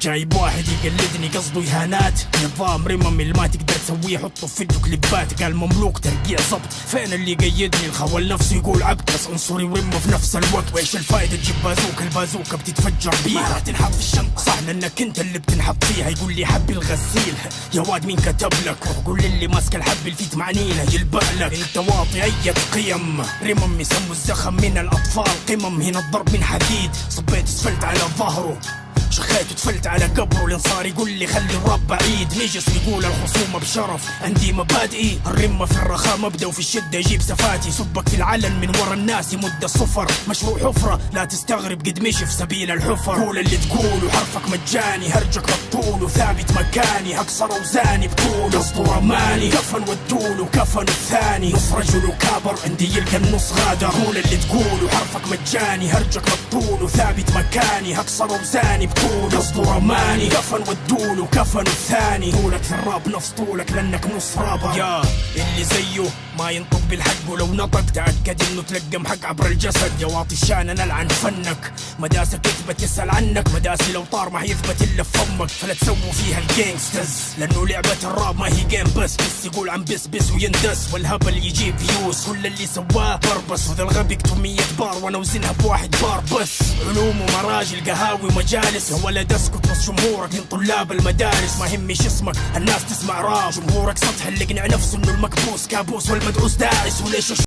جايب واحد يقلدني قصده إهانات، نظام رمم اللي ما تقدر تسويه حطه في فيديو كليبات. قال مملوك ترقيع ظبط، فين اللي قيدني؟ الخول نفسه يقول عبد بس عنصري ورمه في نفس الوقت. وايش الفايدة تجيب بازوكا؟ البازوكا بتتفجر بيها، ما راح تنحط في الشنطة صح لانك انت اللي بتنحط فيها. يقول لي حبي الغسيل يا واد مين كتب لك؟ روح قول اللي ماسك الحب الفيت معنينا يلبق لك. انت واطي اي قيم، رمم يسموا الزخم من الاطفال قمم. هنا الضرب من حديد، صبيت اسفلت على ظهره، شخيت وتفلت على قبره. الانصار يقول لي خلي الرب بعيد، نجس يقول الخصومة بشرف عندي مبادئي. الرمة في الرخاء مبدأ وفي الشدة يجيب سفاتي. سبك في العلن من ورا الناس يمد الصفر، مشروع حفرة لا تستغرب قد مشي في سبيل الحفر. قول اللي تقوله حرفك مجاني، هرجك بالطول وثابت مكاني. هكسر اوزاني بطول قصده رماني، كفن ودوله كفن الثاني. نص رجل وكابر عندي يلقى النص غادر. قول اللي تقوله حرفك مجاني، هرجك بالطول وثابت مكاني. هكسر اوزاني قصده رماني، كفن ودوله كفن الثاني. طولك في الراب نفس طولك لانك نص رابر. يا اللي زيه ما ينطق بالحق، ولو نطق تأكد انه تلقم حق عبر الجسد. يا واطي الشان نلعن فنك، مداسك يثبت يسأل عنك. مداسي لو طار ما حيثبت الا في فمك، فلا تسووا فيها الجينجسترز لانه لعبة الراب ما هي جيم بس يقول عن بس ويندس، والهبل يجيب فيوز. كل اللي سواه بربس، وذا الغبي يكتب 100 بار وانا وزنها بواحد بار بس. علوم ومراجل قهاوي ومجالس، يا ولد اسكت نص جمهورك من طلاب المدارس. ما يهمش اسمك الناس تسمع راب، جمهورك سطح اللي يقنع نفسه انه المكبوس كابوس والمدعوس داعس. وليش